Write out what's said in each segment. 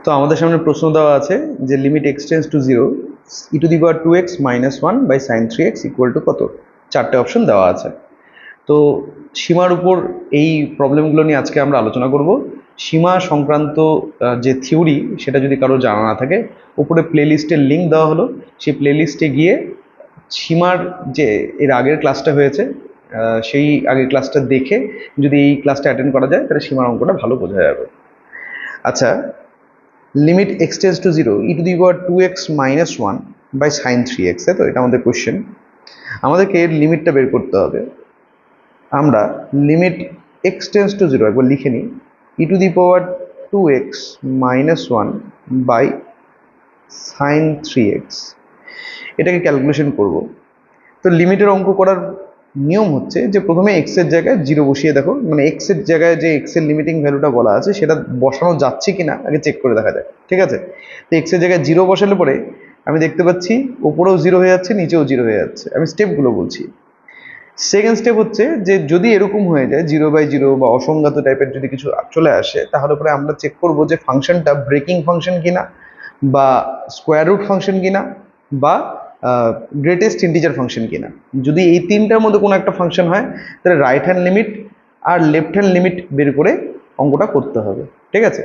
তো আমাদের সামনে প্রশ্ন দেওয়া আছে যে limit x tends to zero e to the power to x minus one by sine three x equal to কত, চারটে অপশন দেওয়া আছে। তো সীমার উপর এই প্রবলেমগুলো নিয়ে আজকে আমরা আলোচনা করব। সীমা সংক্রান্ত যে থিওরি সেটা যদি কারো জানা না থাকে, উপরে প্লেলিস্টের লিঙ্ক দেওয়া হলো, সেই প্লেলিস্টে গিয়ে সীমার যে এর আগের ক্লাসটা হয়েছে সেই আগের ক্লাসটা দেখে যদি এই ক্লাসটা অ্যাটেন্ড করা যায় তাহলে সীমার অঙ্কটা ভালো বোঝা যাবে। আচ্ছা, limit x tends to zero e to the power to x minus one by sine three x, তাই তো? এটা আমাদের কোয়েশ্চেন। আমাদেরকে এর লিমিটটা বের করতে হবে। আমরা limit x tends to zero একবার লিখে নিই, e to the power to x minus one by sine three x, এটাকে ক্যালকুলেশন করব। তো লিমিটের অঙ্ক করার নিয়ম হচ্ছে যে প্রথমে এক্স এর জায়গায় জিরো বসিয়ে দেখো, মানে এক্স এর জায়গায় যে এক্স এর লিমিটিং ভ্যালুটা বলা আছে সেটা বসানো যাচ্ছে কিনা আগে চেক করে দেখা যায়, ঠিক আছে? তো এক্স এর জায়গায় জিরো বসালে পরে আমি দেখতে পাচ্ছি উপরেও জিরো হয়ে যাচ্ছে, নিচেও জিরো হয়ে যাচ্ছে। আমি স্টেপগুলো বলছি। সেকেন্ড স্টেপ হচ্ছে যে যদি এরকম হয়ে যায় জিরো বাই জিরো বা অসংজ্ঞাত টাইপের যদি কিছু চলে আসে, তাহলে পরে আমরা চেক করব যে ফাংশনটা ব্রেকিং ফাংশন কিনা, বা স্কোয়ার রুট ফাংশন কিনা, বা গ্রেটেস্ট ইন্টিজার ফাংশন কিনা। যদি এই তিনটার মধ্যে কোনো একটা ফাংশন হয় তাহলে রাইট হ্যান্ড লিমিট আর লেফট হ্যান্ড লিমিট বের করে অঙ্কটা করতে হবে, ঠিক আছে?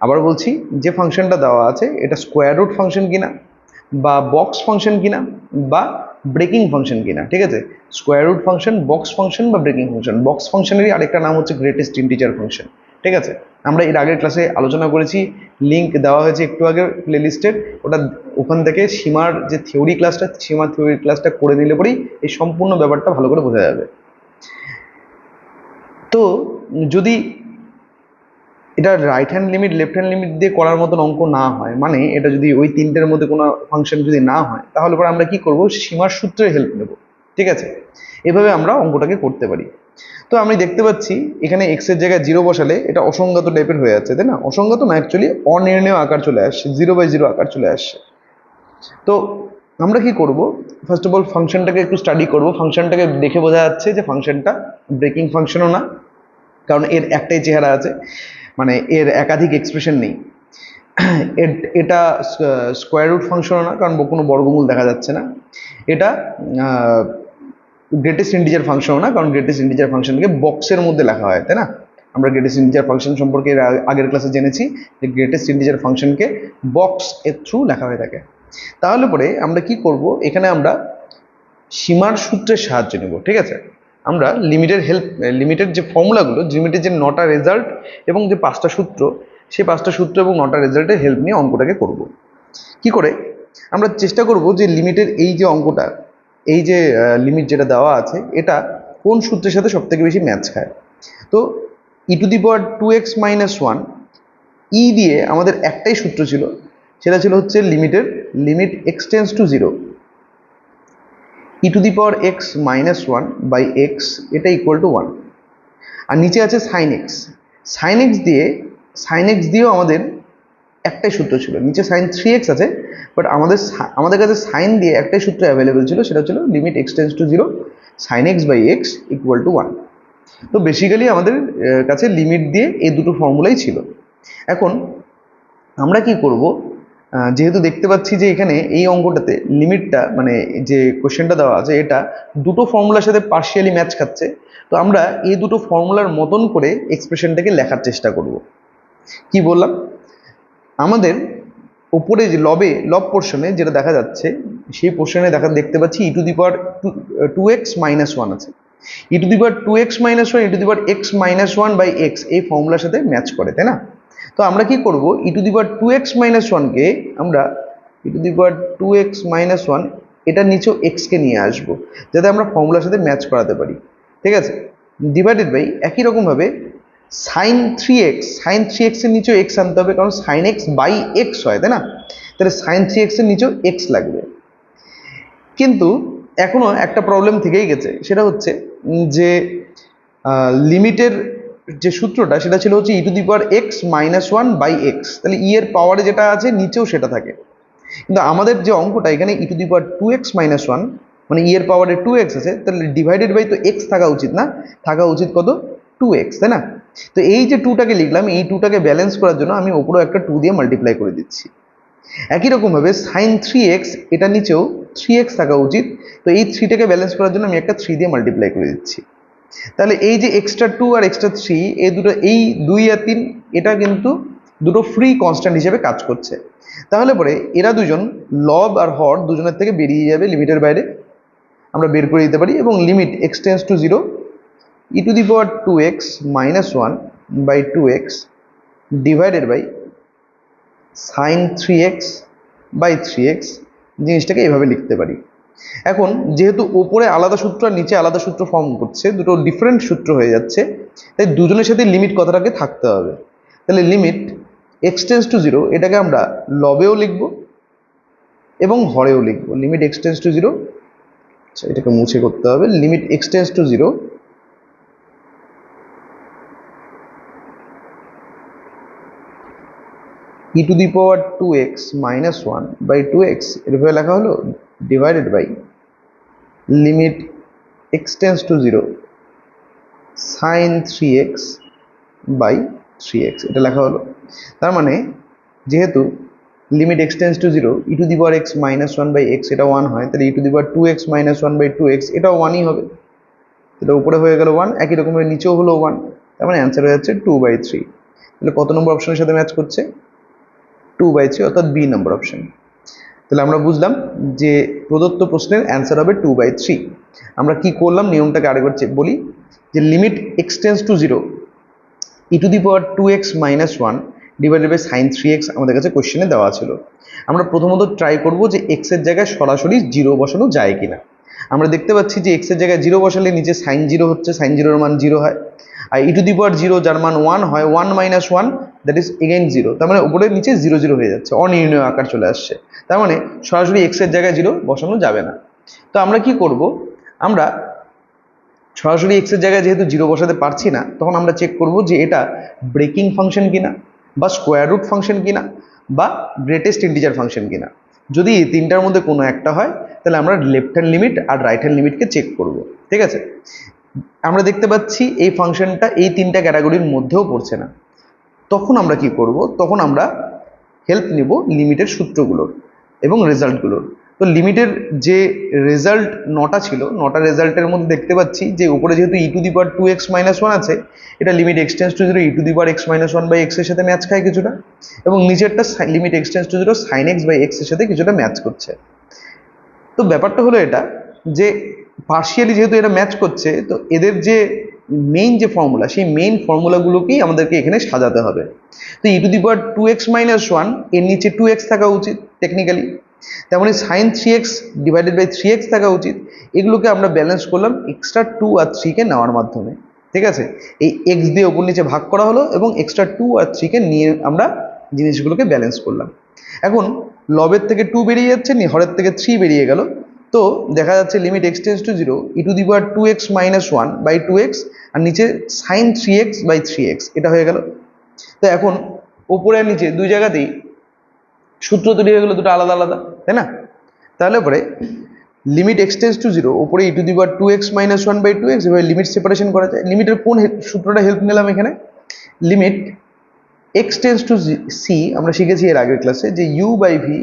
আবার বলছি, যে ফাংশনটা দেওয়া আছে এটা স্কোয়ার রুট ফাংশন কিনা, বা বক্স ফাংশন কিনা, বা ব্রেকিং ফাংশন কিনা, ঠিক আছে? Square root function, box function বা ব্রেকিং ফাংশন। বক্স ফাংশনেরই আরেকটা নাম হচ্ছে গ্রেটেস্ট ইন্টিজার ফাংশন, ঠিক আছে? আমরা এর আগের ক্লাসে আলোচনা করেছি, লিঙ্ক দেওয়া হয়েছে একটু আগে প্লেলিস্টের, ওটা ওখান থেকে সীমার যে থিওরি ক্লাসটা, সীমার থিওরি ক্লাসটা করে নিলে পরেই এই সম্পূর্ণ ব্যাপারটা ভালো করে বোঝা যাবে। তো যদি এটা right hand limit left hand limit দিয়ে করার মতন অঙ্ক না হয়, মানে এটা যদি ওই তিনটের মধ্যে কোনো ফাংশন যদি না হয়, তাহলে পরে আমরা কি করব, সীমার সূত্রের হেল্প নেব, ঠিক আছে? এভাবে আমরা অঙ্কটাকে করতে পারি। তো আমি দেখতে পাচ্ছি এখানে এক্স এর জায়গায় জিরো বসালে এটা অসংজ্ঞাত টাইপের হয়ে যাচ্ছে, তাই না? অসংজ্ঞাত না, অ্যাকচুয়ালি অনির্ণেয় আকার চলে আসছে, জিরো বাই জিরো আকার চলে আসছে। তো আমরা কি করব, ফার্স্ট অফ অল ফাংশনটাকে একটু স্টাডি করব। ফাংশনটাকে দেখে বোঝা যাচ্ছে যে ফাংশনটা ব্রেকিং ফাংশনও না, কারণ এর একটাই চেহারা আছে, মানে এর একাধিক এক্সপ্রেশন নেই। এটা স্কোয়ার রুট ফাংশনও না, কারণ কোনো বর্গমূল দেখা যাচ্ছে না। এটা গ্রেটেস্ট ইন্টিজার ফাংশনও না, কারণ গ্রেটেস্ট ইন্টিজার ফাংশনকে বক্সের মধ্যে লেখা হয়, তাই না? আমরা গ্রেটেস্ট ইন্টিজার ফাংশন সম্পর্কে আগের ক্লাসে জেনেছি যে গ্রেটেস্ট ইন্টিজার ফাংশনকে বক্স এর থ্রু লেখা হয়ে থাকে। তাহলে পরে আমরা কি করব, এখানে আমরা সীমার সূত্রের সাহায্য নেব, ঠিক আছে? আমরা লিমিটের যে ফর্মুলাগুলো, লিমিটের যে নটা রেজাল্ট এবং যে পাঁচটা সূত্র, সেই পাঁচটা সূত্র এবং নটা রেজাল্টের হেল্প নিয়ে অঙ্কটাকে করব। কি করে আমরা চেষ্টা করব যে লিমিটের এই যে অঙ্কটা, এই যে লিমিট যেটা দেওয়া আছে, এটা কোন সূত্রের সাথে সব থেকে বেশি ম্যাচ খায়। তো e to the power to x minus one e দিয়ে আমাদের একটাই সূত্র ছিল, সেটা ছিল হচ্ছে limit x tends to zero e to the power x minus one by x, এটা ইকুয়াল টু ওয়ান। আর নিচে আছে সাইন এক্স দিয়েও আমাদের একটাই সূত্র ছিল, নিচে সাইন থ্রি এক্স আছে, বাট আমাদের কাছে সাইন দিয়ে একটাই সূত্র অ্যাভেলেবেল ছিল, সেটা ছিল limit x tends to zero sine x by x equal to one. তো বেসিক্যালি আমাদের কাছে লিমিট দিয়ে এই দুটো ফর্মুলাই ছিল। এখন আমরা কি করব, যেহেতু দেখতে পাচ্ছি যে এখানে এই অঙ্কটাতে লিমিটটা, মানে যে কোশ্চেনটা দেওয়া আছে, এটা দুটো ফর্মুলার সাথে পার্শিয়ালি ম্যাচ খাচ্ছে, তো আমরা এই দুটো ফর্মুলার মতন করে এক্সপ্রেশনটাকে লেখার চেষ্টা করব। কি বললাম, আমাদের উপরে যে লব পোর্শনে যেটা দেখা যাচ্ছে, সেই পোর্শনে দেখতে পাচ্ছি e to the power to x minus one আছে। E to the power to x minus one e to the power x minus one by x এই ফর্মুলার সাথে ম্যাচ করে, তাই না? তো আমরা কি করব, e to the power to x minus ওয়ানকে আমরা e to the power to x minus one এটা নিচেও এক্সকে নিয়ে আসবো, যাতে আমরা ফর্মুলার সাথে ম্যাচ করাতে পারি, ঠিক আছে? ডিভাইডেড বাই একই রকমভাবে সাইন থ্রি এক্স এর নিচেও এক্স আনতে হবে, কারণ সাইন এক্স বাই এক্স হয়, তাই না? তাহলে সাইন থ্রি এক্স এর নিচেও এক্স লাগবে। কিন্তু এখনো একটা প্রবলেম থেকেই গেছে, সেটা হচ্ছে যে লিমিটের যে সূত্রটা সেটা ছিল হচ্ছে e to the power x minus one by x, তাহলে ই এর পাওয়ারে যেটা আছে নিচেও সেটা থাকে। কিন্তু আমাদের যে অঙ্কটা এখানে e to the power to x minus one, মানে ই এর পাওয়ারে টু এক্স আছে, তাহলে ডিভাইডেড বাই তো এক্স থাকা উচিত না, থাকা উচিত কত, টু এক্স, তাই না? তো এই যে 2টাকে লিখলাম, এই 2টাকে ব্যালেন্স করার জন্য আমি ওপরেও একটা 2 দিয়ে মাল্টিপ্লাই করে দিচ্ছি। একই রকমভাবে সাইন 3x, এটা নিচেও 3x থাকা উচিত। তো এই 3টাকে ব্যালেন্স করার জন্য আমি একটা 3 দিয়ে মাল্টিপ্লাই করে দিচ্ছি। তাহলে এই যে এক্সট্রা 2 আর এক্সট্রা 3, এই দুটো, এই 2 আর 3, এটা কিন্তু দুটো ফ্রি কনস্ট্যান্ট হিসেবে কাজ করছে। তাহলে পরে এরা দুজন, লব আর হর, দুজনের থেকে বেরিয়ে যাবে লিমিটের বাইরে, আমরা বের করে দিতে পারি। এবং limit x tends to 0 e to the power 2x minus 1 by 2x divided by sine 3x by 3x, জিনিসটাকে এভাবে লিখতে পারি। এখন যেহেতু ওপরে আলাদা সূত্র আর নিচে আলাদা সূত্র ফর্ম করছে, দুটো ডিফারেন্ট সূত্র হয়ে যাচ্ছে, তাই দুজনের সাথে লিমিট কথাটাকে থাকতে হবে। তাহলে লিমিট এক্স টেন্স টু 0, এটাকে আমরা লবেও লিখব এবং হরেও লিখব। লিমিট এক্স টেন্স টু 0, আচ্ছা এটাকে মুছে করতে হবে। Limit x tends to 0 e to the power 2x minus 1 by 2x, এভাবে লেখা হলো, divided by limit x tends to 0 sine 3x by 3x, এটা লেখা হলো। তার মানে যেহেতু limit x tends to 0 e to the power x minus 1 by x এটা 1 হয়, তাহলে e to the power 2x minus 1 by 2x এটাও 1ই হবে। এটা উপরে হয়ে গেল 1, একই রকমের নিচেও হলো 1, তার মানে অ্যান্সার হয়ে যাচ্ছে 2/3। তাহলে কত নম্বর অপশনের সাথে ম্যাচ করছে? 2/3, অর্থাৎ বি নম্বর অপশন। তাহলে আমরা বুঝলাম যে প্রদত্ত প্রশ্নের অ্যান্সার হবে 2/3। আমরা কি করলাম, নিয়মটাকে আরেকবার বলি, যে limit x tends to 0 e to the power 2x minus 1 divided by sine 3x আমাদের কাছে কোশ্চেনে দেওয়া ছিল। আমরা প্রথমত ট্রাই করব যে এক্স এর জায়গায় সরাসরি 0 বসানো যায় কিনা। আমরা দেখতে পাচ্ছি যে এক্স এর জায়গায় 0 বসালে নিচে সাইন 0 হচ্ছে, সাইন 0 মান 0 হয়। আর ই টু দি পাওয়ার 0 যার মান 1 হয়, 1 মাইনাস 1 দ্যাট ইজ এগেইন 0, তার মানে উপরে নিচে 0 0 হয়ে যাচ্ছে, অনির্ণয় আকার চলে আসছে। তার মানে সরাসরি এক্স এর জায়গায় 0 বসানো যাবে না। তো আমরা কি করব, আমরা সরাসরি এক্স এর জায়গায় যেহেতু 0 বসাতে পারছি না, তখন আমরা চেক করব যে এটা ব্রেকিং ফাংশন কিনা, বা স্কোয়ার রুট ফাংশন কিনা, বা গ্রেটেস্ট ইন্টিজার ফাংশন কিনা। যদি এই তিনটার মধ্যে কোনো একটা হয়, তাহলে আমরা লেফট হ্যান্ড লিমিট আর রাইট হ্যান্ড লিমিটকে চেক করব। ঠিক আছে, আমরা দেখতে পাচ্ছি এই ফাংশনটা এই তিনটা ক্যাটাগরির মধ্যেও পড়ছে না। তখন আমরা কি করব, তখন আমরা হেল্প নিব লিমিটের সূত্রগুলোর এবং রেজাল্টগুলোর। তো লিমিটের যে রেজাল্ট 9টা ছিল, 9টা রেজাল্টের মধ্যে দেখতে পাচ্ছি যে উপরে যেহেতু ই to the power 2x minus 1 আছে, এটা limit x tends to 0 e to the power x minus 1 by x এর সাথে ম্যাচ খায় কিছুটা, এবং নিচেরটা limit x tends to 0 sine x by x এর সাথে কিছুটা ম্যাচ করছে। তো ব্যাপারটা হলো এটা, যে পার্শিয়ালি যেহেতু এটা ম্যাচ করছে, তো এদের যে মেইন যে ফর্মুলা, সেই মেইন ফর্মুলাগুলোকেই আমাদেরকে এখানে সাজাতে হবে। তো e to the power 2x minus 1 এর নিচে 2x থাকা উচিত টেকনিক্যালি, তেমনি sign 3x divided by 3x থাকা উচিত। এগুলোকে আমরা ব্যালেন্স করলাম এক্সট্রা 2 আর 3কে নেওয়ার মাধ্যমে। ঠিক আছে, এই x দিয়ে ওপর নিচে ভাগ করা হলো এবং এক্সট্রা 2 আর 3কে নিয়ে আমরা জিনিসগুলোকে ব্যালেন্স করলাম। এখন লবের থেকে 2 বেরিয়ে যাচ্ছে, হরের থেকে 3 বেরিয়ে গেল। তো দেখা যাচ্ছে limit x tends to 0 e to the power 2x minus 1 by 2x, আর নিচে সাইন 3x বাই 3x, এটা হয়ে গেল। তো এখন উপরে আর নিচে দুই জায়গাতেই সূত্র তৈরি হয়ে গেল, দুটো আলাদা আলাদা, তাই না? তাহলে পরে লিমিট এক্স টেন্স টু 0 উপরে e to the power 2x minus 1 by 2x, এভাবে লিমিট সেপারেশন করা যায়। লিমিটের কোন সূত্রটা হেল্প নিলাম এখানে? Limit x tends to c, আমরা শিখেছি এর আগের ক্লাসে যে ইউ বাই ভি,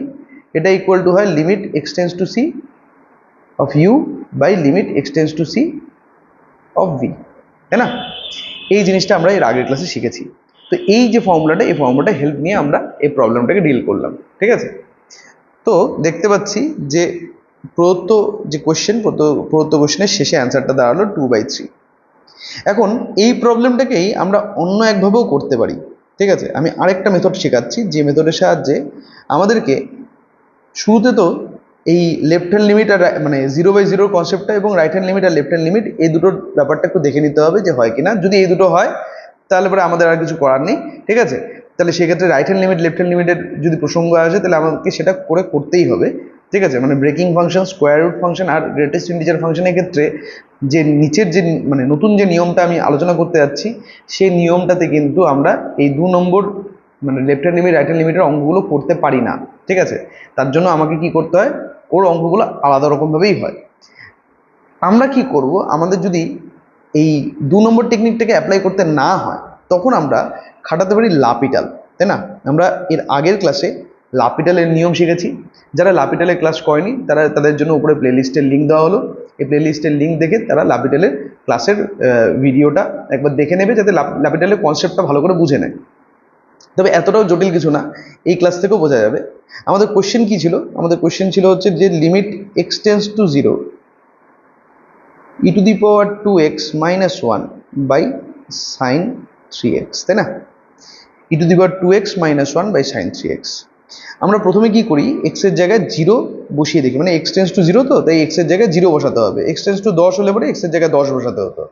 এটা ইকুয়াল টু হয় limit x tends to c of u by limit x tends to c of v, তাই না? এই জিনিসটা আমরা এর আগের ক্লাসে শিখেছি। তো এই যে ফর্মুলাটা, এই ফর্মুলাটা হেল্প নিয়ে আমরা এই প্রবলেমটাকে ডিল করলাম। ঠিক আছে, তো দেখতে পাচ্ছি যে প্রদত্ত যে কোশ্চেন, প্রদত্ত কোশ্চেনের শেষে অ্যান্সারটা দাঁড়ালো 2/3। এখন এই প্রবলেমটাকেই আমরা অন্য একভাবেও করতে পারি। ঠিক আছে, আমি আরেকটা মেথড শেখাচ্ছি, যে মেথডের সাহায্যে আমাদেরকে শুরুতে তো এই লেফট হ্যান্ড লিমিট আর মানে 0/0 কনসেপ্টটা এবং রাইট হ্যান্ড লিমিট আর লেফট হ্যান্ড লিমিট, এই দুটোর ব্যাপারটা একটু দেখে নিতে হবে যে হয় কিনা। যদি এই দুটো হয়, তাহলে পরে আমাদের আর কিছু করার নেই। ঠিক আছে, তাহলে সেক্ষেত্রে right hand limit left hand লিমিটের যদি প্রসঙ্গ আসে, তাহলে আমাকে সেটা করতেই হবে। ঠিক আছে, মানে breaking function, square root function আর গ্রেটেস্ট ইন্টিজার ফাংশনের ক্ষেত্রে যে নিচের যে মানে নতুন যে নিয়মটা আমি আলোচনা করতে যাচ্ছি, সেই নিয়মটাতে কিন্তু আমরা এই 2 নম্বর মানে left hand limit right hand লিমিটের অঙ্কগুলো করতে পারি না। ঠিক আছে, তার জন্য আমাকে কি করতে হয়, ওর অঙ্কগুলো আলাদা রকমভাবেই হয়। আমরা কি করব, আমাদের যদি এই 2 নম্বর টেকনিকটাকে অ্যাপ্লাই করতে না হয়, তখন আমরা খাটাতে পারি লাপিটাল, তাই না? আমরা এর আগের ক্লাসে লাপিটালের নিয়ম শিখেছি। যারা লাপিটালের ক্লাস করেনি তারা তাদের জন্য উপরে প্লেলিস্টের লিঙ্ক দেওয়া হলো, এই প্লেলিস্টের লিঙ্ক দেখে তারা লাপিটালের ক্লাসের ভিডিওটা একবার দেখে নেবে, যাতে লাপিটালের কনসেপ্টটা ভালো করে বুঝে নেয়। তবে এতটাও জটিল কিছু না, এই ক্লাস থেকেও বোঝা যাবে। আমাদের কোশ্চেন কি ছিল? আমাদের কোশ্চেন ছিল হচ্ছে যে limit x tends to 0 e⁻²x - 1 by sine 3x, তাই না? e⁻²x - 1 by sine 3x। আমরা প্রথমে কি করি, x এর জায়গায় 0 বসিয়ে দেখি, মানে x টেন্স টু 0, তো তাই x এর জায়গায় 0 বসাতে হবে। x টেন্স টু 10 হলে পরে x এর জায়গায় 10 বসাতে হতো।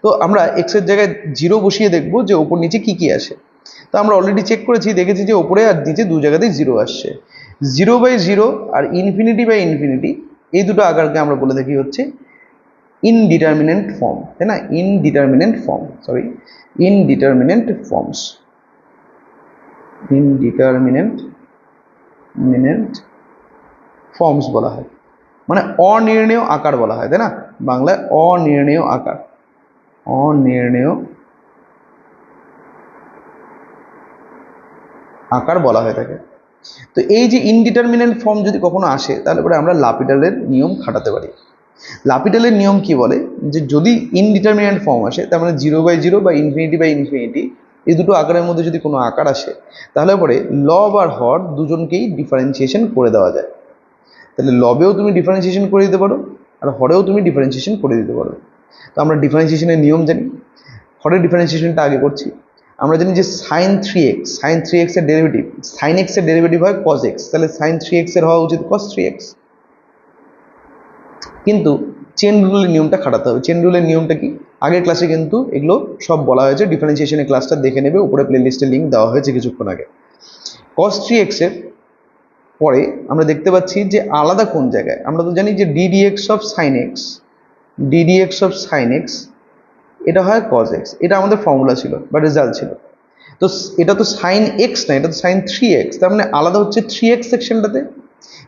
তো আমরা x এর জায়গায় 0 বসিয়ে দেখবো যে ওপর নিচে কি কি আসে। তো আমরা অলরেডি চেক করেছি, দেখেছি যে ওপরে আর নিচে দু জায়গাতেই 0 আসছে। 0/0 আর ইনফিনিটি এই দুটো আকারকে আমরা বলে থাকি হচ্ছে ইনডিটারমিনেন্ট ফর্ম, তাই না? ইনডিটারমিনেন্ট ফর্মস বলা হয়, মানে অনির্ণেয় আকার বলা হয়, তাই না? বাংলায় অনির্ণেয় আকার বলা হয়ে থাকে। তো এই যে ইনডিটারমিনেন্ট ফর্ম যদি কখনো আসে, তাহলে পরে আমরা লাপিটালের নিয়ম খাটাতে পারি। লাপিটালের নিয়ম কি বলে, যে যদি ইনডিটারমিনেন্ট ফর্ম আসে, তার মানে 0/0 বা ইনফিনিটি এই দুটো আকারের মধ্যে যদি কোনো আকার আসে, তাহলে পরে লব আর হর দুজনকেই ডিফারেন্সিয়েশন করে দেওয়া যায়। তাহলে লবেও তুমি ডিফারেন্সিয়েশন করে দিতে পারো, আর হরেও তুমি ডিফারেন্সিয়েশন করে দিতে পারো। তো আমরা ডিফারেন্সিয়েশনের নিয়ম জানি। হরের ডিফারেন্সিয়েশনটা আগে করছি। আমরা জানি যে সাইন 3x এর ডেরিভেটিভ, সাইন x এর ডেরিভেটিভ হয় cos x, তাহলে সাইন 3x এর হওয়া উচিত cos 3x। কিন্তু চেন রুলের নিয়মটা খাটাতে হবে। চেন রুলের নিয়মটা কি? আগের ক্লাসে কিন্তু এগুলো সব বলা হয়েছে, ডিফারেন্সিয়েশনের ক্লাসটা দেখে নেবে, উপরে প্লেলিস্টের লিঙ্ক দেওয়া হয়েছে কিছুক্ষণ আগে। cos 3x এর পরে আমরা দেখতে পাচ্ছি যে আলাদা কোন জায়গায়। আমরা তো জানি যে ddx অফ সাইন x এটা হয় cos x, এটা আমাদের ফর্মুলা ছিল বা রেজাল্ট ছিল। তো এটা তো সাইন x না, এটা তো সাইন 3x, তার মানে আলাদা হচ্ছে 3x সেকশনটাতে,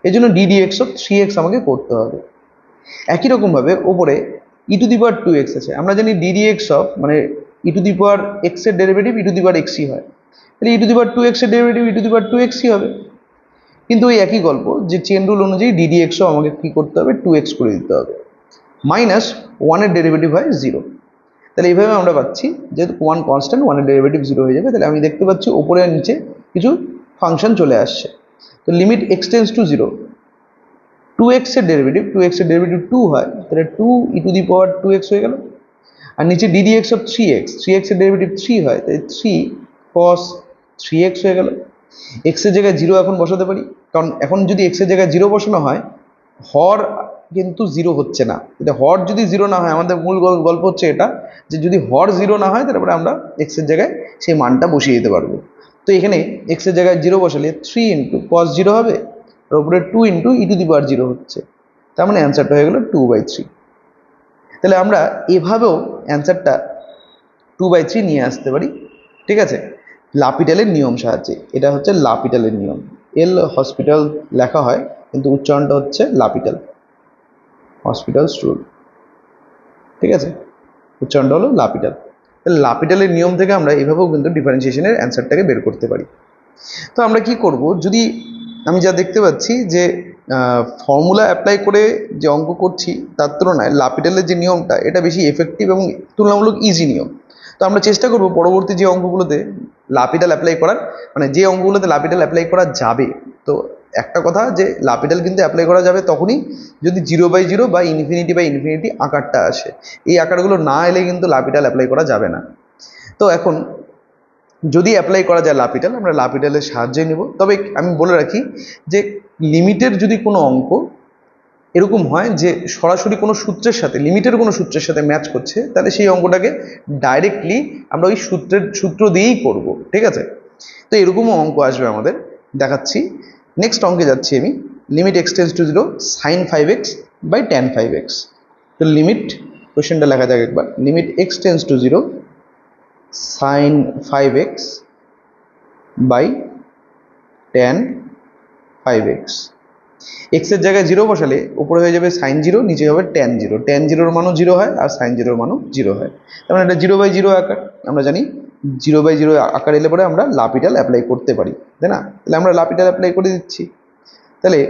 এই জন্য ddx অফ 3x আমাকে করতে হবে। একই রকমভাবে ওপরে e⁻²x আছে, আমরা জানি ddx অফ মানে e⁻x এর ডেরিভেটিভ e⁻xই হয়, তাহলে e⁻²x এর ডেরিভেটিভ e⁻²xই হবে। কিন্তু ওই একই গল্প, যে চেন রুল অনুযায়ী ddxও আমাকে কি করতে হবে, 2x করে দিতে হবে। -1 এর ডেরিভেটিভ হয় 0, তাহলে এইভাবে আমরা পাচ্ছি যেহেতু 1 কনস্ট্যান্ট, 1 এর ডেরিভেটিভ 0 হয়ে যাবে। তাহলে আমি দেখতে পাচ্ছি ওপরে আর নিচে কিছু ফাংশন চলে আসছে। তো limit x tends to 0, 2x এর ডেরিভেটিভ 2 হয়, তাহলে 2e⁻²x হয়ে গেল। আর নিচে ddx অফ 3x এর ডেরিভেটিভ 3 হয়, তাই 3 cos 3x হয়ে গেল। x এর জায়গায় 0 এখন বসাতে পারি, কারণ এখন যদি x এর জায়গায় 0 বসানো হয়, হর কিন্তু 0 হচ্ছে না। এটা হর যদি 0 না হয়, আমাদের মূল গল্প হচ্ছে এটা, যে যদি হর 0 না হয়, তারপরে আমরা x এর জায়গায় সেই মানটা বসিয়ে দিতে পারবো। তো এখানে x এর জায়গায় 0 বসালে 3 ইন্টু cos 0 হবে, আর উপরে 2 ইন্টু e⁻0 হচ্ছে, তার মানে অ্যান্সারটা হয়ে গেল 2/3। তাহলে আমরা এভাবেও অ্যান্সারটা 2/3 নিয়ে আসতে পারি, ঠিক আছে, লাপিটালের নিয়ম সাহায্যে। এটা হচ্ছে লাপিটালের নিয়ম, এল হসপিটাল লেখা হয় কিন্তু উচ্চারণটা হচ্ছে লাপিটাল, হসপিটালস রুল, ঠিক আছে, উচ্চারণটা হলো লাপিটাল। তাহলে লাপিটালের নিয়ম থেকে আমরা এভাবেও কিন্তু ডিফারেন্সিয়েশনের অ্যান্সারটাকে বের করতে পারি। তো আমরা কি করব, যদি আমি যা দেখতে পাচ্ছি যে ফর্মুলা অ্যাপ্লাই করে যে অঙ্ক করছি, তার তুলনায় লাপিটালের যে নিয়মটা এটা বেশি এফেক্টিভ এবং তুলনামূলক ইজি নিয়ম। তো আমরা চেষ্টা করব পরবর্তী যে অঙ্কগুলোতে লাপিটাল অ্যাপ্লাই করার, মানে যে অঙ্কগুলোতে লাপিটাল অ্যাপ্লাই করা যাবে। তো একটা কথা, যে লাপিটাল কিন্তু অ্যাপ্লাই করা যাবে তখনই যদি 0/0 বা ইনফিনিটি আকারটা আসে। এই আকারগুলো না এলে কিন্তু লাপিটাল অ্যাপ্লাই করা যাবে না। তো এখন যদি অ্যাপ্লাই করা যায় লাপিটাল, আমরা লাপিটালের সাহায্যে নেব। তবে আমি বলে রাখি যে লিমিটের যদি কোনো অঙ্ক এরকম হয় যে সরাসরি কোনো সূত্রের সাথে, লিমিটের কোনো সূত্রের সাথে ম্যাচ করছে, তাহলে সেই অঙ্কটাকে ডাইরেক্টলি আমরা ওই সূত্র দিয়েই করব, ঠিক আছে। তো এরকমও অঙ্ক আসবে আমাদের, দেখাচ্ছি। নেক্সট অঙ্কে যাচ্ছি আমি। Limit x tends to 0 sin 5x by tan 5x। তো লিমিট, কোয়েশ্চেনটা লেখা যাক একবার, limit x tends to 0 sin 5x by tan 5x। x এর জায়গায় 0 বসালে উপরে হয়ে যাবে sin 0, নিচে হবে tan 0। tan 0 এর মানও 0 হয় আর sin 0 এর মানও 0 হয়, তার মানে এটা 0/0 আকার। আমরা জানি 0/0 আকার এলে পরে আমরা লাপিটাল অ্যাপ্লাই করতে পারি, তাই না? তাহলে আমরা লাপিটাল অ্যাপ্লাই করে দিচ্ছি। তাহলে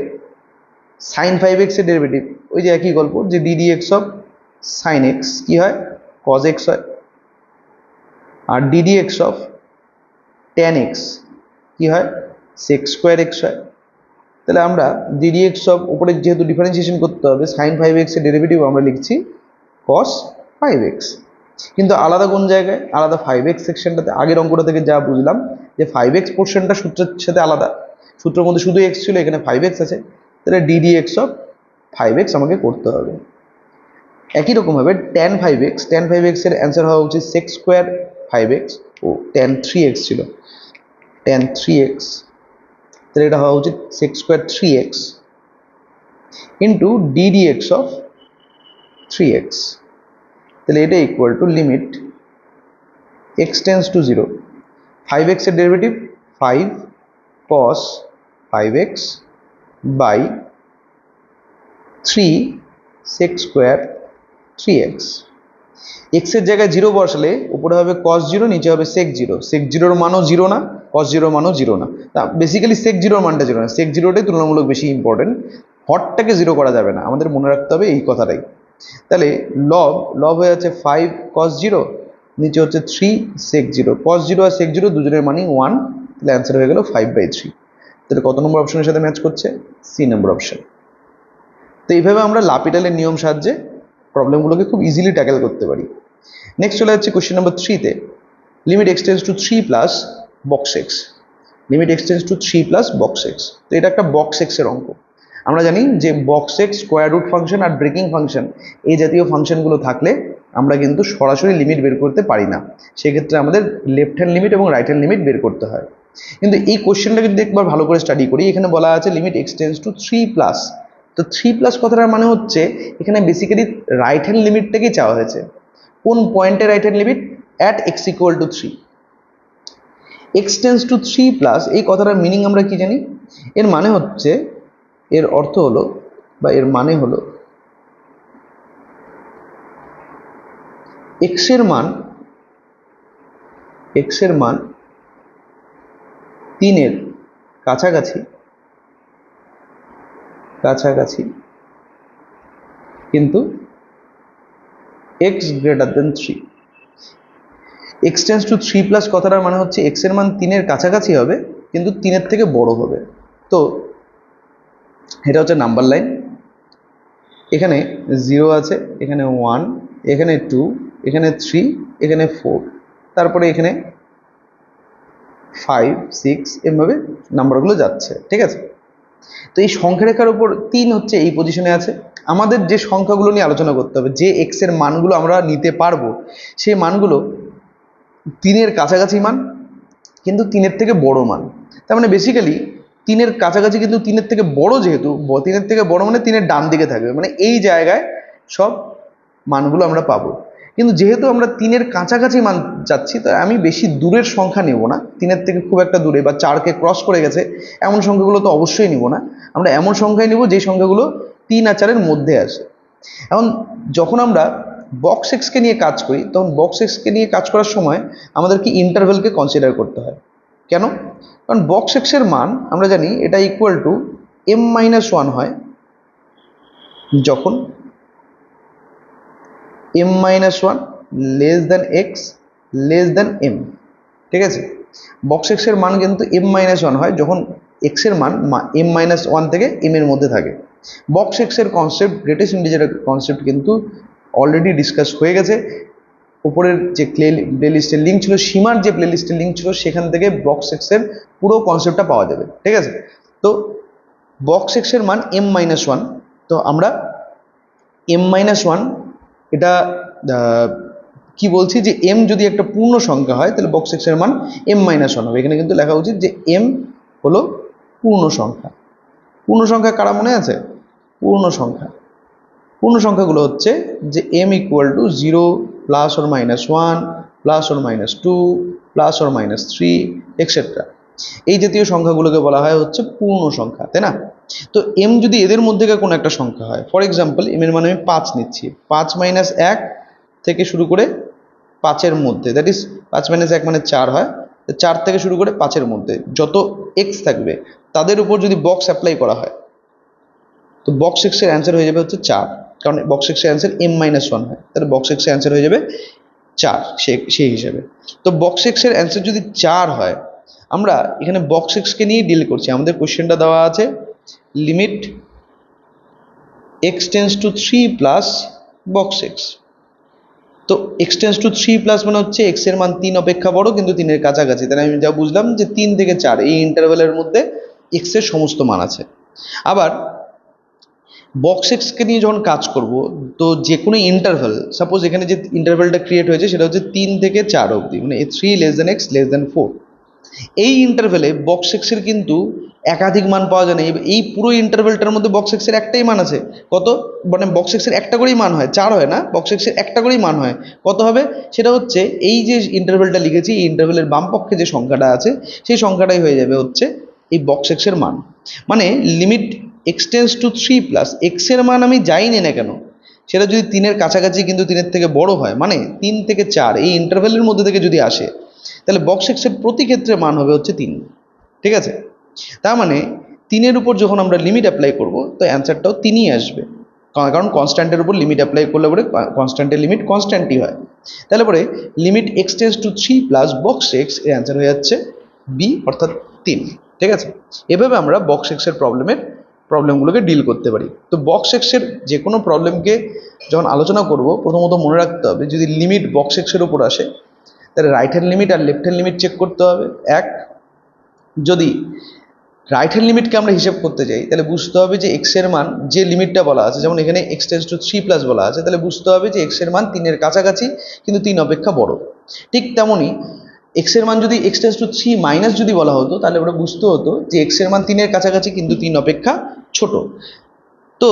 সাইন 5x এর ডেরিভেটিভ ওই যে একই গল্প, যে ddx অফ সাইন এক্স কি হয়, cos x হয়, আর ddx অফ tan x কি হয়, sec স্কোয়ার x হয়। তাহলে আমরা ddx অফ উপরে যেহেতু ডিফারেন্সিয়েশন করতে হবে, সাইন 5x এর ডেরিভেটিভ আমরা লিখছি cos 5x। কিন্তু আলাদা কোন জায়গায়, আলাদা 5x সেকশনটাতে। আগের অঙ্কটা থেকে যা বুঝলাম যে 5x পোর্শনটা সূত্রের সাথে আলাদা, সূত্রের মধ্যে শুধু x ছিল, এখানে 5x আছে, তাহলে ddx অফ 5x আমাকে করতে হবে। একই রকমভাবে tan 5x এর অ্যান্সার হওয়া উচিত sec স্কোয়ার 5x, ও tan 3x ছিল, tan 3x, তাহলে এটা হওয়া উচিত sec square 3x into ddx of 3x। তাহলে এটা equal to limit x tends to 0, 5x এর derivative 5 cos 5x by 3 sec square 3x। x এর জায়গায় 0 বসালে উপরে হবে cos 0, নিচে হবে sec 0। sec 0 এর মানও 0 না, cos 0 এর মানও 0 না। তা বেসিক্যালি sec 0 এর মানটা 0 না, sec 0টাই তুলনামূলক বেশি ইম্পর্টেন্ট। হরটাকে 0 করা যাবে না, আমাদের মনে রাখতে হবে এই কথাটাই। তাহলে লব হয়ে যাচ্ছে 5 cos 0, নিচে হচ্ছে 3 sec 0। cos 0 আর sec 0 দুজনের মানই 1, তাহলে অ্যান্সার হয়ে গেল 5/3। তাহলে কত নম্বর অপশনের সাথে ম্যাচ করছে, সি নম্বর অপশন। তো এইভাবে আমরা লাপিটালের নিয়ম সাহায্যে প্রবলেমগুলোকে খুব ইজিলি ট্যাকেল করতে পারি। নেক্সট চলে যাচ্ছে কোশ্চেন নাম্বার 3-তে, limit x tends to 3 plus box x, limit x tends to 3 plus box x। তো এটা একটা বক্স x এর অঙ্ক। আমরা জানি যে box x square root function আর ব্রেকিং ফাংশন এই জাতীয় ফাংশনগুলো থাকলে আমরা কিন্তু সরাসরি লিমিট বের করতে পারি না, সেক্ষেত্রে আমাদের লেফট হ্যান্ড লিমিট এবং রাইট হ্যান্ড লিমিট বের করতে হয়। কিন্তু এই কোশ্চেনটাকে যদি একবার ভালো করে স্টাডি করি, এখানে বলা আছে limit x tends to 3 plus. তো 3 প্লাস কথাটার মানে হচ্ছে এখানে বেসিক্যালি রাইট হ্যান্ড লিমিটটাকেই চাওয়া হয়েছে। কোন পয়েন্টে right hand limit, at x equal to 3। x tends to 3 plus এই কথাটার মিনিং আমরা কি জানি, এর মানে হচ্ছে, এর অর্থ হলো বা এর মানে হলো x এর মান 3 এর কাছাকাছি কিন্তু x greater than 3। x tends to 3 plus কথাটার মানে হচ্ছে x এর মান 3 এর কাছাকাছি হবে কিন্তু 3 এর থেকে বড় হবে। তো এটা হচ্ছে নাম্বার লাইন, এখানে 0 আছে, এখানে 1, এখানে 2, এখানে 3, এখানে 4, তারপরে এখানে 5, 6, এভাবে নাম্বারগুলো যাচ্ছে, ঠিক আছে। তো এই সংখ্যা রেখার উপর 3 হচ্ছে এই পজিশনে আছে। আমাদের যে সংখ্যাগুলো নিয়ে আলোচনা করতে হবে, যে x এর মানগুলো আমরা নিতে পারবো, সেই মানগুলো 3 এর কাছাকাছি মান কিন্তু 3 এর থেকে বড় মান। তার মানে বেসিক্যালি 3 এর কাছাকাছি কিন্তু 3 এর থেকে বড়, যেহেতু 3 এর থেকে বড় মানে 3 এর ডান দিকে থাকবে, মানে এই জায়গায় সব মানগুলো আমরা পাবো। কিন্তু যেহেতু আমরা 3 এর কাছাকাছি মান চাচ্ছি, তাই আমি বেশি দূরের সংখ্যা নেব না, 3 এর থেকে খুব একটা দূরে বা 4কে ক্রস করে গেছে এমন সংখ্যাগুলো তো অবশ্যই নিব না। আমরা এমন সংখ্যাই নিব যে সংখ্যাগুলো 3 আর 4 এর মধ্যে আসে। এখন যখন আমরা বক্স এক্সকে নিয়ে কাজ করি, তখন বক্স এক্সকে নিয়ে কাজ করার সময় আমাদেরকে ইন্টারভেলকে কনসিডার করতে হয়। কেন? কারণ বক্স এক্সের মান আমরা জানি এটা ইকুয়াল টু m-1 হয় যখন m-1 less than x less than m, ঠিক আছে। বক্স এক্সের মান কিন্তু m-1 হয় যখন x এর মান m-1 থেকে m এর মধ্যে থাকে। বক্স এক্সের কনসেপ্ট, গ্রেটেস্ট ইন্টিজারের কনসেপ্ট কিন্তু অলরেডি ডিসকাস হয়ে গেছে। উপরের যে প্লেলিস্টের লিঙ্ক ছিল, সীমার যে প্লেলিস্টের লিঙ্ক ছিল, সেখান থেকে বক্স এক্সের পুরো কনসেপ্টটা পাওয়া যাবে, ঠিক আছে। তো বক্স এক্সের মান m-1, তো আমরা m-1 এটা কি বলছি যে m যদি একটা পূর্ণ সংখ্যা হয় তাহলে বক্স এক্সের মান m-1 হবে। এখানে কিন্তু লেখা উচিত যে m হলো পূর্ণ সংখ্যা। পূর্ণ সংখ্যা কারা মনে আছে? পূর্ণ সংখ্যাগুলো হচ্ছে যে m equal to 0 plus or minus 1 plus or minus 2 plus or minus 3 etcetera. এই জাতীয় সংখ্যাগুলোকে বলা হয় হচ্ছে পূর্ণ সংখ্যা, তাই না? তো m যদি এদের মধ্যে কোনো একটা সংখ্যা হয়, ফর এক্সাম্পল m এর মান আমি 5 নিচ্ছি, 5 - 1 থেকে শুরু করে 5-এর মধ্যে, দ্যাট ইজ 5 মাইনাস 1 মানে 4 হয়, 4 থেকে শুরু করে 5-এর মধ্যে যত এক্স থাকবে তাদের উপর যদি বক্স অ্যাপ্লাই করা হয়, তো বক্স এক্সের অ্যান্সার হয়ে যাবে হচ্ছে 4, কারণ বক্স এক্সের অ্যান্সার m-1 হয়, তাহলে বক্স এক্সের অ্যান্সার হয়ে যাবে 4 সেই হিসাবে। তো বক্স এক্সের অ্যান্সার যদি 4 হয়, আমরা এখানে বক্স এক্সকে নিয়ে ডিল করছি। আমাদের কোশ্চেনটা দেওয়া আছে limit x tends to 3 plus box x. তো x টেন্স টু 3 প্লাস মানে হচ্ছে x এর মান 3 অপেক্ষা বড় কিন্তু 3-এর কাছাকাছি, তাহলে আমি যা বুঝলাম যে 3 থেকে 4 এই ইন্টারভ্যালের মধ্যে x এর সমস্ত মান আছে। আবার বক্স এক্সকে নিয়ে যখন কাজ করব, তো যে কোনো ইন্টারভ্যাল, সাপোজ এখানে যে ইন্টারভ্যালটা ক্রিয়েট হয়েছে সেটা হচ্ছে 3 থেকে 4 অবধি, মানে 3 less than x less than 4। এই ইন্টারভ্যালে বক্স এক্সের কিন্তু একাধিক মান পাওয়া যায় না। এই পুরো ইন্টারভ্যালটার মধ্যে বক্স এক্সের একটাই মান আছে। কত? মানে বক্স এক্সের একটা করেই মান হয়, 4 হয় না, বক্স এক্সের একটা করেই মান হয়। কত হবে? সেটা হচ্ছে এই যে ইন্টারভ্যালটা লিখেছি, এই ইন্টারভ্যালের বাম পক্ষে যে সংখ্যাটা আছে সেই সংখ্যাটাই হয়ে যাবে হচ্ছে এই বক্স এক্সের মান। মানে limit x tends to 3 plus x এর মান আমি যাই নি না কেন, সেটা যদি 3-এর কাছাকাছি কিন্তু 3-এর থেকে বড় হয়, মানে 3 থেকে 4 এই ইন্টারভ্যালের মধ্যে থেকে যদি আসে, তাহলে বক্স এক্সের প্রতি ক্ষেত্রে মান হবে হচ্ছে 3। ঠিক আছে? তার মানে 3-এর উপর যখন আমরা লিমিট অ্যাপ্লাই করব, তো অ্যান্সারটাও 3ই আসবে, কারণ কনস্ট্যান্টের উপর লিমিট অ্যাপ্লাই করলে পরে কনস্ট্যান্টের লিমিট কনস্ট্যান্টই হয়। তাহলে পরে limit x tends to 3 plus box x এর অ্যান্সার হয়ে যাচ্ছে বি, অর্থাৎ 3। ঠিক আছে? এভাবে আমরা বক্স এক্সের প্রবলেমগুলোকে ডিল করতে পারি। তো বক্স এক্সের যে কোনো প্রবলেমকে যখন আলোচনা করব, প্রথমত মনে রাখতে হবে যদি লিমিট বক্স এক্সের উপর আসে, তাহলে রাইট হ্যান্ড লিমিট আর লেফট হ্যান্ড লিমিট চেক করতে হবে। এক, যদি রাইট হ্যান্ড লিমিটকে আমরা হিসেব করতে যাই, তাহলে বুঝতে হবে যে এক্স এর মান যে লিমিটটা বলা আছে, যেমন এখানে x টেন্স টু 3 প্লাস বলা আছে, তাহলে বুঝতে হবে যে এক্স এর মান 3-এর কাছাকাছি কিন্তু 3 অপেক্ষা বড়। ঠিক তেমনই এক্স এর মান যদি x টেন্স টু 3 মাইনাস যদি বলা হতো, তাহলে ওটা বুঝতে হতো যে এক্স এর মান 3-এর কাছাকাছি কিন্তু 3 অপেক্ষা ছোট। তো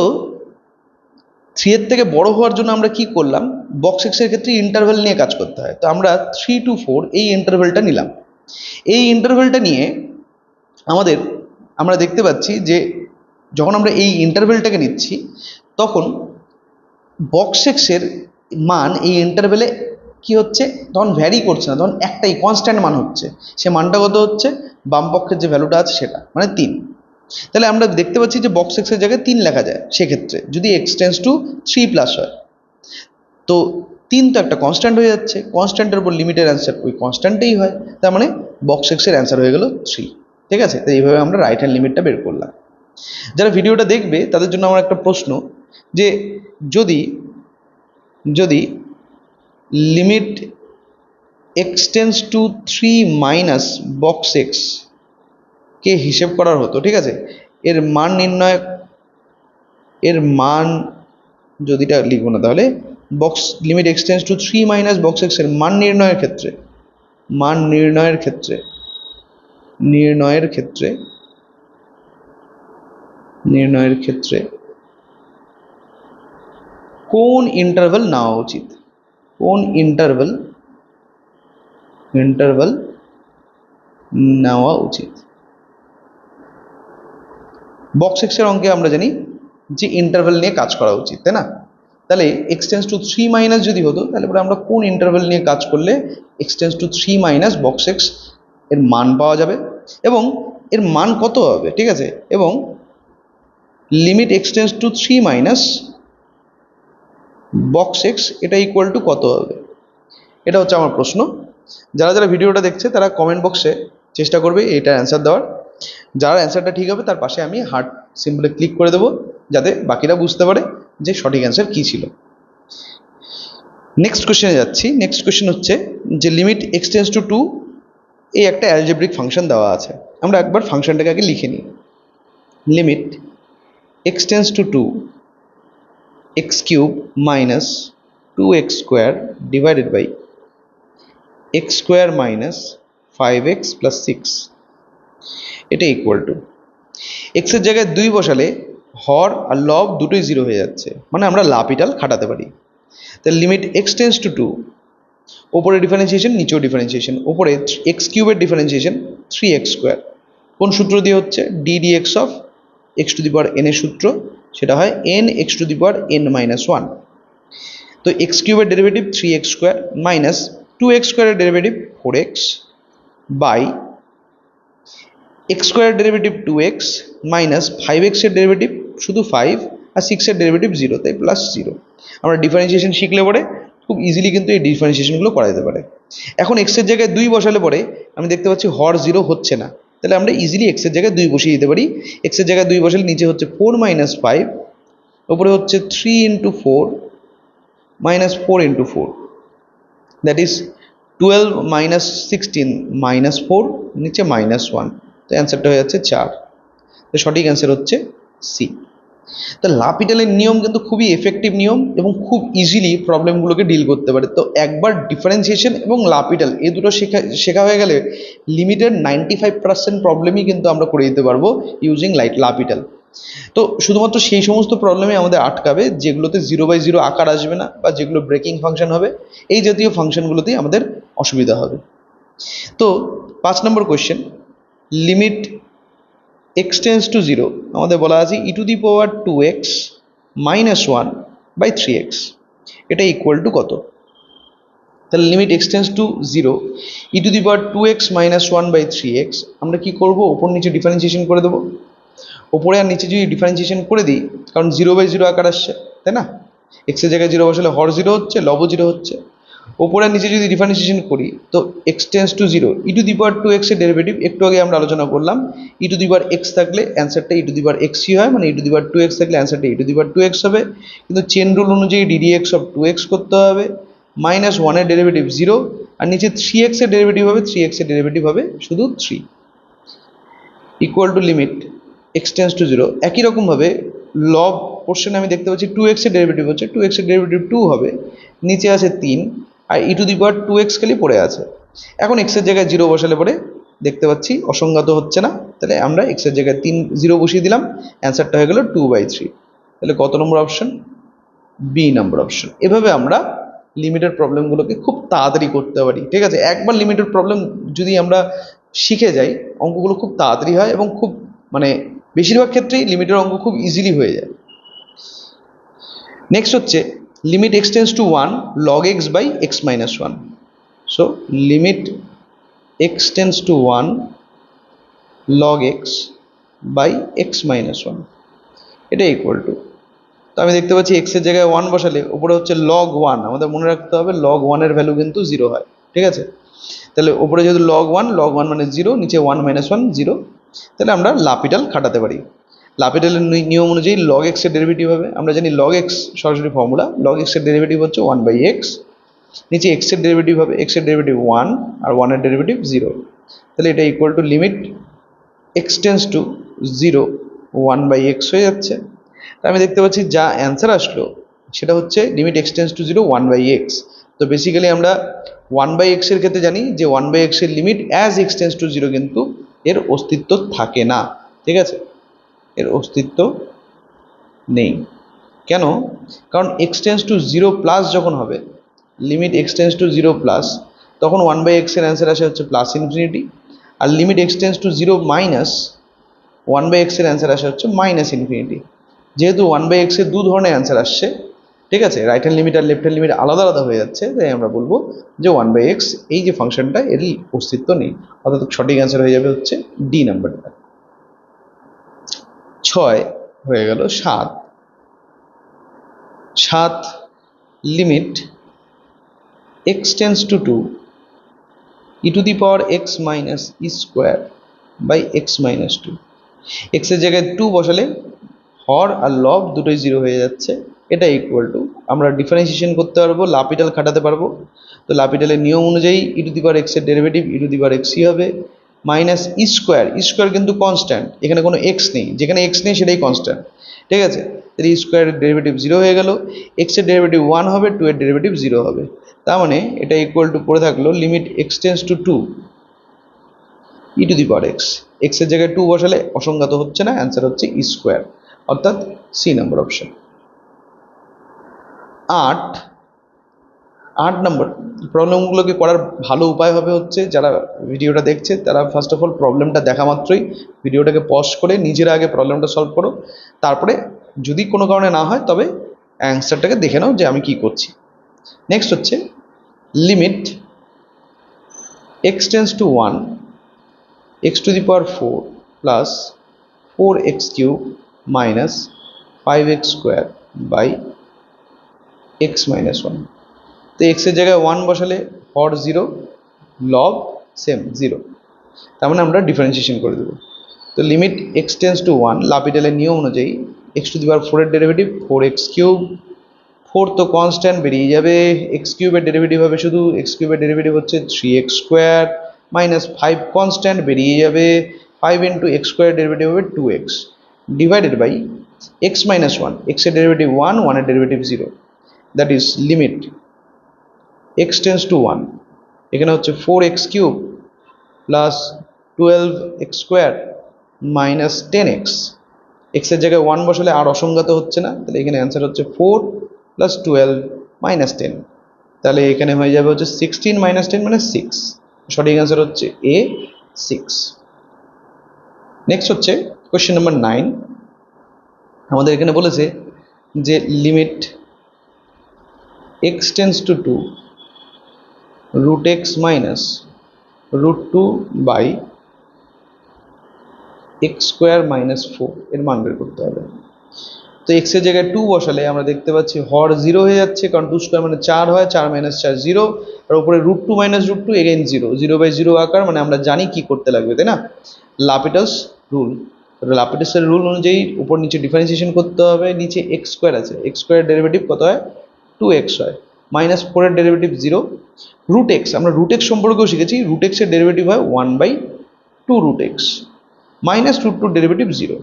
3-এর থেকে বড় হওয়ার জন্য আমরা কি করলাম, বক্স এক্সের ক্ষেত্রে ইন্টারভ্যাল নিয়ে কাজ করতে হয়। তো আমরা 3 to 4 এই ইন্টারভ্যালটা নিলাম। এই ইন্টারভ্যালটা নিয়ে আমরা দেখতে পাচ্ছি যে যখন আমরা এই ইন্টারভ্যালটাকে নিচ্ছি, তখন বক্স এক্সের মান এই ইন্টারভ্যালে কি হচ্ছে, তখন ভ্যারি করছে না, তখন একটাই কনস্ট্যান্ট মান হচ্ছে। সে মানটা কত হচ্ছে? বাম পক্ষের যে ভ্যালুটা আছে সেটা, মানে 3। তাহলে আমরা দেখতে পাচ্ছি যে বক্স এক্সের জায়গায় 3 লেখা যায় সেক্ষেত্রে, যদি x টেন্স টু 3 প্লাস হয়। তো 3 তো একটা কনস্ট্যান্ট হয়ে যাচ্ছে, কনস্ট্যান্টের উপর লিমিটের অ্যান্সার ওই কনস্ট্যান্টেই হয়, তার মানে বক্স এক্সের অ্যান্সার হয়ে গেল 3। ঠিক আছে? তো এইভাবে আমরা রাইট হ্যান্ড লিমিটটা বের করলাম। যারা ভিডিওটা দেখবে তাদের জন্য আমার একটা প্রশ্ন, যে যদি যদি limit x tends to 3 minus box x কে হিসেব করার হতো, ঠিক আছে, এর মান যদিটা লিখবো না, তাহলে box limit x tends to 3 minus box x এর মান নির্ণয়ের ক্ষেত্রে কোন ইন্টারভ্যাল নেওয়া উচিত? বক্স এক্সের অঙ্কে আমরা জানি যে ইন্টারভ্যাল নিয়ে কাজ করা উচিত, তাই না? তাহলে x টেন্স টু 3 মাইনাস যদি হতো, তাহলে পরে আমরা কোন ইন্টারভ্যাল নিয়ে কাজ করলে x tends to 3 minus box x এর মান পাওয়া যাবে এবং এর মান কত হবে, ঠিক আছে, এবং limit x tends to 3 minus box x এটা ইকুয়াল টু কত হবে, এটা হচ্ছে আমার প্রশ্ন। যারা ভিডিওটা দেখছে তারা কমেন্ট বক্সে চেষ্টা করবে এটার অ্যান্সার দেওয়ার। যার অ্যান্সারটা ঠিক হবে তার পাশে আমি হার্ট সিম্বলে ক্লিক করে দেবো, যাতে বাকিরা বুঝতে পারে যে সঠিক অ্যান্সার কী ছিল। নেক্সট কোশ্চেনে যাচ্ছি। নেক্সট কোশ্চেন হচ্ছে যে লিমিট x টেন্স টু 2 এই একটা অ্যালজেব্রিক ফাংশন দেওয়া আছে। আমরা একবার ফাংশনটাকে আগে লিখে নিই। Limit x tends to 2 x cube minus 2x square divided by x square minus 5x plus 6 এটা ইকুয়াল টু, এক্সের জায়গায় 2 বসালে হর আর লব দুটোই 0 হয়ে যাচ্ছে, মানে আমরা লাপিটাল খাটাতে পারি। তাহলে লিমিট x টেন্স টু 2, ওপরে ডিফারেন্সিয়েশন নিচেও ডিফারেন্সিয়েশন, ওপরে x কিউবের ডিফারেন্সিয়েশন 3x স্কোয়ার, কোন সূত্র দিয়ে হচ্ছে D x of x to the power n এর সূত্র, সেটা হয় n x to the power n minus 1। তো x কিউবের derivative 3x square minus 2x স্কোয়ারের ডেরিভেটিভ 4x বাই এক্স স্কোয়ারের ডেরিভেটিভ 2x মাইনাস 5x এর ডেরিভেটিভ শুধু 5 আর 6 এর ডেরিভেটিভ 0, তাই প্লাস 0। আমরা ডিফারেন্সিয়েশন শিখলে পরে খুব ইজিলি কিন্তু এই ডিফারেন্সিয়েশনগুলো করা যেতে পারে। এখন x এর জায়গায় 2 বসালে পরে আমি দেখতে পাচ্ছি হর 0 হচ্ছে না, তাহলে আমরা ইজিলি x এর জায়গায় 2 বসিয়ে দিতে পারি। x এর জায়গায় 2 বসালে নিচে হচ্ছে 4 মাইনাস 5, উপরে হচ্ছে 3 into 4 minus 4 into 4, that is 12 minus 16 minus 4, নিচে মাইনাস 1, তো অ্যান্সারটা হয়ে যাচ্ছে 4। তো সঠিক অ্যান্সার হচ্ছে সি। তো লাপিটালের নিয়ম কিন্তু খুবই এফেক্টিভ নিয়ম এবং খুব ইজিলি প্রবলেমগুলোকে ডিল করতে পারে। তো একবার ডিফারেন্সিয়েশন এবং লাপিটাল এই দুটো শেখা হয়ে গেলে লিমিটেড 95% প্রবলেমই কিন্তু আমরা করে দিতে পারবো ইউজিং লাপিটাল। তো শুধুমাত্র সেই সমস্ত প্রবলেমে আমাদের আটকাবে যেগুলোতে 0/0 আকার আসবে না বা যেগুলো ব্রেকিং ফাংশন হবে, এই জাতীয় ফাংশনগুলোতেই আমাদের অসুবিধা হবে। তো 5 নম্বর question, limit x tends to 0 আমাদের বলা আছে e to the power 2x minus 1 by 3x, এটা ইকুয়াল টু কত? তাহলে limit x tends to 0 e to the power 2x minus 1 by 3x, আমরা কি করব? ওপর নিচে ডিফারেন্সিয়েশন করে দেবো। ওপরে আর নিচে যদি ডিফারেন্সিয়েশন করে দিই, কারণ 0/0 আকার আসছে, তাই না? x এর জায়গায় 0 বসালে হর 0 হচ্ছে, লবও 0 হচ্ছে। ওপরে আর নিচে যদি ডিফারেন্সিয়েশন করি তো x tends to 0 e to the power 2x এর ডেরিভেটিভ একটু আগে আমরা আলোচনা করলাম, ই টু দি পাওয়ার x থাকলে অ্যান্সারটা ই টু দি পাওয়ার xই হয়, মানে ই টু দি পাওয়ার 2x থাকলে অ্যান্সারটা ই টু দি পাওয়ার 2x হবে। কিন্তু চেন রুল অনুযায়ী ddx অফ 2x করতে হবে, মাইনাস 1 এর ডেরিভেটিভ 0, আর নিচে 3x এর ডেরিভেটিভ হবে, 3x এর ডেরিভেটিভ হবে শুধু 3, equal to limit x tends to 0। একই রকমভাবে লব পোর্শনে আমি দেখতে পাচ্ছি 2x এর ডেরিভেটিভ হচ্ছে, 2x এর ডেরিভেটিভ 2 হবে, নিচে আছে 3, আর ই টু দি পাওয়ার 2x খালি পড়ে আছে। এখন x এর জায়গায় 0 বসালে পরে দেখতে পাচ্ছি অসংগত হচ্ছে না, তাহলে আমরা x এর জায়গায় 0 বসিয়ে দিলাম, অ্যান্সারটা হয়ে গেল 2/3। তাহলে কত নম্বর অপশন? বি নম্বর অপশন। এভাবে আমরা লিমিটেড প্রবলেমগুলোকে খুব তাড়াতাড়ি করতে পারি, ঠিক আছে? একবার লিমিটেড প্রবলেম যদি আমরা শিখে যাই, অঙ্কগুলো খুব তাড়াতাড়ি হয় এবং খুব মানে বেশিরভাগ ক্ষেত্রেই লিমিটের অঙ্ক খুব ইজিলি হয়ে যায়। নেক্সট হচ্ছে limit x tends to 1 log x by x minus 1। So limit x tends to 1 log x by x minus 1, এটা ইকুয়াল টু, তো আমি দেখতে পাচ্ছি x এর জায়গায় 1 বসালে উপরে হচ্ছে log 1, আমাদের মনে রাখতে হবে log 1 এর ভ্যালু কিন্তু 0 হয়, ঠিক আছে? তাহলে উপরে যেহেতু log 1 মানে 0, নিচে 1 মাইনাস 1 0, তাহলে আমরা লাপিটাল খাটাতে পারি। লাপিটালের নিয়ম অনুযায়ী log x এর ডেরিভেটিভ হবে, আমরা জানি log x সরাসরি ফর্মুলা, log x এর ডেরিভেটিভ হচ্ছে 1/x, নিচে x এর ডেরিভেটিভ হবে, x এর ডেরিভেটিভ 1 আর 1 এর ডেরিভেটিভ 0, তাহলে এটা equal to limit x tends to 0 1/x হয়ে যাচ্ছে। তা আমি দেখতে পাচ্ছি যা অ্যান্সার আসলো সেটা হচ্ছে limit x tends to 0 1/x। তো বেসিক্যালি আমরা 1/x এর ক্ষেত্রে জানি যে 1/x এর limit as x tends to 0 কিন্তু এর অস্তিত্ব থাকে না, ঠিক আছে? এর অস্তিত্ব নেই। কেন? কারণ x টেন্স টু 0 প্লাস যখন হবে, limit x tends to 0 plus, তখন 1/x এর অ্যান্সার আসে হচ্ছে প্লাস ইনফিনিটি, আর limit x tends to 0 minus 1/x এর অ্যান্সার আসে হচ্ছে মাইনাস ইনফিনিটি। যেহেতু 1/x এর দু ধরনের অ্যান্সার আসছে, ঠিক আছে, রাইট হ্যান্ড লিমিট আর লেফট হ্যান্ড লিমিট আলাদা আলাদা হয়ে যাচ্ছে, তাই আমরা বলবো যে 1/x এই যে ফাংশনটা এর অস্তিত্ব নেই, অর্থাৎ সঠিক অ্যান্সার হয়ে যাবে হচ্ছে ডি নাম্বারটা। 6 হয়ে গেল 7 limit x tends to 2 e to the power x minus e square by x minus 2, x এর জায়গায় 2 বসালে হর আর লব দুটোই 0 হয়ে যাচ্ছে, এটা ইকুয়াল টু, আমরা ডিফারেন্সিয়েশন করতে পারবো, লাপিটাল খাটাতে পারবো। তো লাপিটালের নিয়ম অনুযায়ী ই টু দি পাওয়ার x এর ডেরিভেটিভ ই টু দি পাওয়ার xই হবে, মাইনাস ই স্কোয়ার কিন্তু কনস্ট্যান্ট, এখানে কোনো x নেই, যেখানে x নেই সেটাই কনস্ট্যান্ট, ঠিক আছে? তাহলে ই স্কোয়ারের ডেরিভেটিভ 0 হয়ে গেল, x এর ডেরিভেটিভ 1 হবে, 2 এর ডেরিভেটিভ 0 হবে, তার মানে এটা ইকুয়াল টু পড়ে থাকলো limit x tends to 2 e to the power x, x এর জায়গায় 2 বসালে অসংগত হচ্ছে না, অ্যান্সার হচ্ছে ই স্কোয়ার, অর্থাৎ সি নম্বর অপশন। 8 নম্বর প্রবলেমগুলোকে করার ভালো উপায় হবে হচ্ছে, যারা ভিডিওটা দেখছে তারা ফার্স্ট অফ অল প্রবলেমটা দেখা মাত্রই ভিডিওটাকে পজ করে নিজেরা আগে প্রবলেমটা সলভ করো, তারপরে যদি কোনো কারণে না হয় তবে অ্যান্সারটাকে দেখে নাও যে আমি কি করছি। নেক্সট হচ্ছে limit x tends to 1, x to the power 4 plus 4x cube minus 5x square by x minus 1। তো x এর জায়গায় 1 বসালে হর 0, লব সেম 0, তার মানে আমরা ডিফারেন্সিয়েশন করে দেবো। তো লিমিট x টেন্স টু 1, লাপিটালের নিয়ম অনুযায়ী x টু দি পাওয়ার 4 এর ডেরিভেটিভ 4x কিউব, 4 তো কনস্ট্যান্ট বেরিয়ে যাবে, x কিউবের ডেরিভেটিভ হবে শুধু, x কিউবের ডেরিভেটিভ হচ্ছে 3x স্কোয়ার মাইনাস 5 কনস্ট্যান্ট বেরিয়ে যাবে, 5 ইন্টু এক্স স্কোয়ার ডেরিভেটিভ হবে 2x divided by x minus 1, x এর ডেরিভেটিভ 1, 1 এর derivative 0, that is limit x tends to 1, এখানে হচ্ছে 4x cube plus 12x square minus 10x, x এর জায়গায় 1 বসালে আর অসংজ্ঞাত হচ্ছে না, তাহলে এখানে অ্যান্সার হচ্ছে 4 প্লাস 12 মাইনাস 10, তাহলে এখানে হয়ে যাবে হচ্ছে 16 মাইনাস 10 মানে 6, সঠিক অ্যান্সার হচ্ছে এ 6। নেক্সট হচ্ছে কোয়েশ্চেন নাম্বার 9, আমাদের এখানে বলেছে যে লিমিট x tends to 2 root x minus root 2 by x square minus 4 এর মান বের করতে হবে। তো x এর জায়গায় 2 বসালে আমরা দেখতে পাচ্ছি হর 0 হয়ে যাচ্ছে, কারণ 2 স্কোয়ার মানে 4 হয়, 4 মাইনাস 4 0, আর উপরে root 2 minus root 2 again 0, 0 by 0 আকার, মানে আমরা জানি কি করতে লাগবে, তাই না? লাপিটাস রুল, লাপিটাসের রুল অনুযায়ী উপর নিচে ডিফারেন্সিয়েশন করতে হবে, নিচে এক্স স্কোয়ার আছে, এক্স স্কোয়ারের ডেরিভেটিভ কত হয় 2x হয়, মাইনাস 4 এর ডেরিভেটিভ 0, রুট এক্স, আমরা রুট এক্স সম্পর্কেও শিখেছি, রুট এক্সের ডেরিভেটিভ হয় 1/2 root x, minus root 2 derivative 0।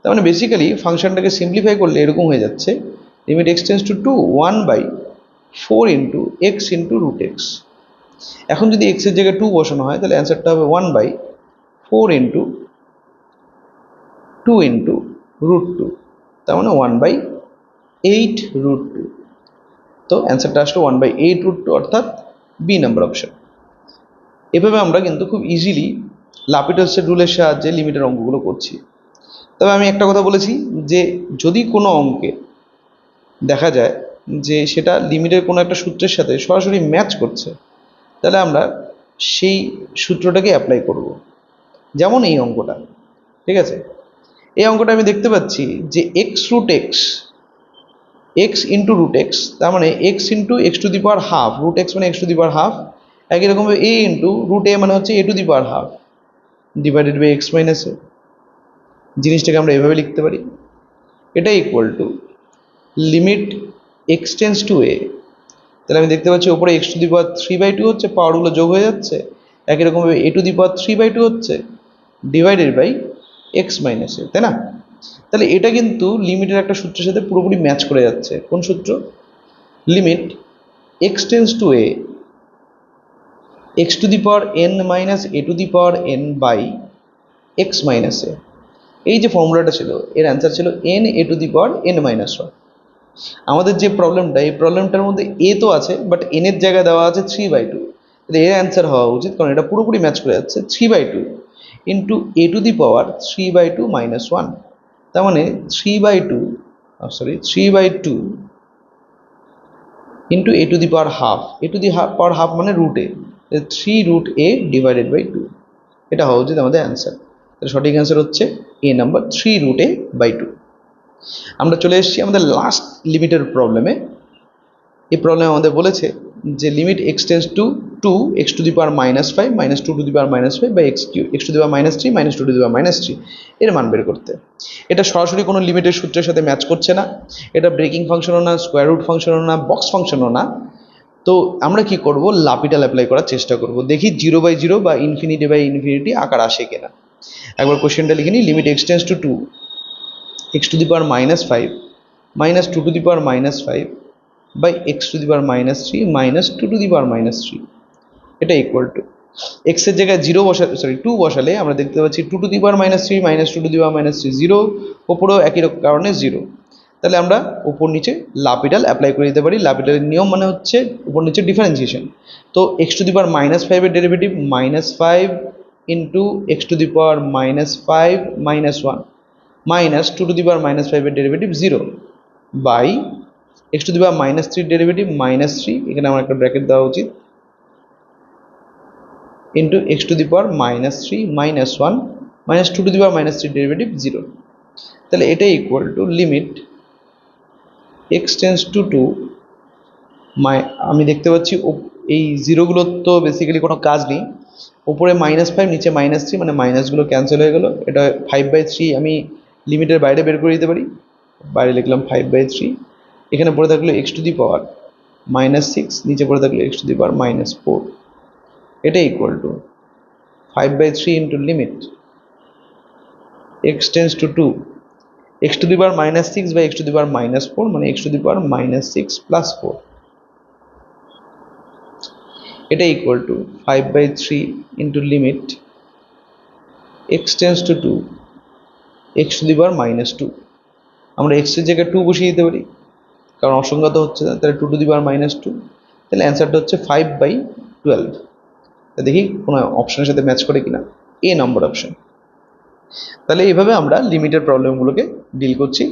তার মানে বেসিক্যালি ফাংশনটাকে সিম্পলিফাই করলে এরকম হয়ে যাচ্ছে, limit x tends to 2 1/4 into x into root x. এখন যদি x এর জায়গায় 2 বসানো হয় তাহলে অ্যান্সারটা হবে 1/4 ইন্টু 2 ইন্টু রুট 2, তার মানে 1/8 রুট 2। তো অ্যান্সারটা আসলো 1/8 রুট 2, অর্থাৎ বি নাম্বার অপশন। এভাবে আমরা কিন্তু খুব ইজিলি লাপিটাসের রুলের সাহায্যে লিমিটের অঙ্কগুলো করছি। তবে আমি একটা কথা বলেছি যে যদি কোনো অঙ্কে দেখা যায় যে সেটা লিমিটের কোনো একটা সূত্রের সাথে সরাসরি ম্যাচ করছে, তাহলে আমরা সেই সূত্রটাকে অ্যাপ্লাই করব। যেমন এই অঙ্কটা, ঠিক আছে, এই অঙ্কটা আমি দেখতে পাচ্ছি যে x root x, x into root x, তার মানে x into x to the power half, root x মানে x to the power half, একই রকম এ ইন্টু রুট এ মানে হচ্ছে a to the power half divided by x minus a. জিনিসটাকে আমরা এভাবে লিখতে পারি, এটা equal to limit x tends to a, তাহলে আমি দেখতে পাচ্ছি ওপরে এক্স টু দি পাওয়ার 3/2 হচ্ছে, পাওয়ারগুলো যোগ হয়ে যাচ্ছে, একই রকমভাবে এ টু দি পাওয়ার 3/2 হচ্ছে ডিভাইডেড বাই এক্স মাইনাস এ, তাই না? তাহলে এটা কিন্তু লিমিটের একটা সূত্রের সাথে পুরোপুরি ম্যাচ করে যাচ্ছে। কোন সূত্র? Limit x tends to a x to the power n minus a to the power n by x minus a. এই যে ফর্মুলাটা ছিল এর অ্যান্সার ছিল n a to the power n minus 1। আমাদের যে প্রবলেমটা, এই প্রবলেমটার মধ্যে এ তো আছে, বাট এন এর জায়গায় দেওয়া আছে 3/2, তাহলে এর অ্যান্সার হওয়া উচিত, কারণ এটা পুরোপুরি ম্যাচ করে যাচ্ছে, 3/2 into a to the power 3/2 minus 1, তার মানে 3/2 into a to the power half, a to the power half মানে root a, 3 root a divided by 2, এটা হওয়া উচিত আমাদের অ্যান্সার। তাহলে সঠিক অ্যান্সার হচ্ছে এ নাম্বার 3 রুট এ বাই 2। আমরা চলে এসেছি আমাদের লাস্ট লিমিটের প্রবলেমে। এই প্রবলেমে আমাদের বলেছে যে limit x tends to 2 x to the power minus 5 minus 2 to the power minus 5 by x Q x to the power minus 3 minus 2 to the power minus 3 এর মান বের করতে। এটা সরাসরি কোনো লিমিটের সূত্রের সাথে ম্যাচ করছে না, এটা ব্রেকিং ফাংশনও না, স্কোয়ার রুট ফাংশনও না, বক্স ফাংশনও না। তো আমরা কি করব, লাপিটাল অ্যাপ্লাই করার চেষ্টা করব, দেখি 0/0 বা ইনফিনিটি বাই ইনফিনিটি আকার আসে কিনা। একবার কোশ্চেনটা লিখে নিই, limit x tends to 2 x to the power minus 5 minus 2 to the power minus 5 by x to the power minus 3 minus 2 to the power minus 3, এটা ইকুয়াল টু এক্সের জায়গায় 2 বসালে আমরা দেখতে পাচ্ছি 2 to the power minus 3 minus 2 to the power minus 3 0, ওপরেও একই কারণে 0। তাহলে আমরা উপর নিচে লাপিটাল অ্যাপ্লাই করে দিতে পারি। লাপিটালের নিয়ম মানে হচ্ছে উপর নিচে ডিফারেন্সিয়েশন। তো x to the power minus 5 এর derivative -5 into x to the power -5 minus 1 minus 2 to the power -5 এর derivative 0 by x to the power -3 derivative -3, এখানে আমার একটা ব্র্যাকেট দেওয়া উচিত, into x to the power minus three minus one minus to the power minus three derivative zero. তাহলে এটা equal to limit x tends to two আমি দেখতে পাচ্ছি এই জিরোগুলোর তো বেসিক্যালি কোনো কাজ নেই, উপরে মাইনাস ফাইভ নিচে মাইনাস থ্রি, মানে মাইনাসগুলো ক্যান্সেল হয়ে গেল। এটা ফাইভ বাই থ্রি আমি লিমিটের বাইরে বের করে দিতে পারি, বাইরে লিখলাম ফাইভ বাই থ্রি, এখানে পড়ে থাকলো x to the power minus six, নিচে পড়ে থাকলো x to the power minus four. এটা equal to five by three into limit x tends to two x to the power minus six by x to the power minus four, মানে x to the power minus six plus four. এটা equal to five by three into limit x tends to two x to the power minus two. আমরা এক্সের জায়গায় two বসিয়ে দিতে পারি, কারণ অসংখ্যাত হচ্ছে না, তাহলে two to the power minus two. তাহলে অ্যান্সারটা হচ্ছে ফাইভ বাই টুয়েলভ। দেখি কোনো অপশনের সাথে ম্যাচ করে কিনা, এ নম্বর অপশন। তাহলে এইভাবে আমরা লিমিটের প্রবলেমগুলোকে ডিল করছি।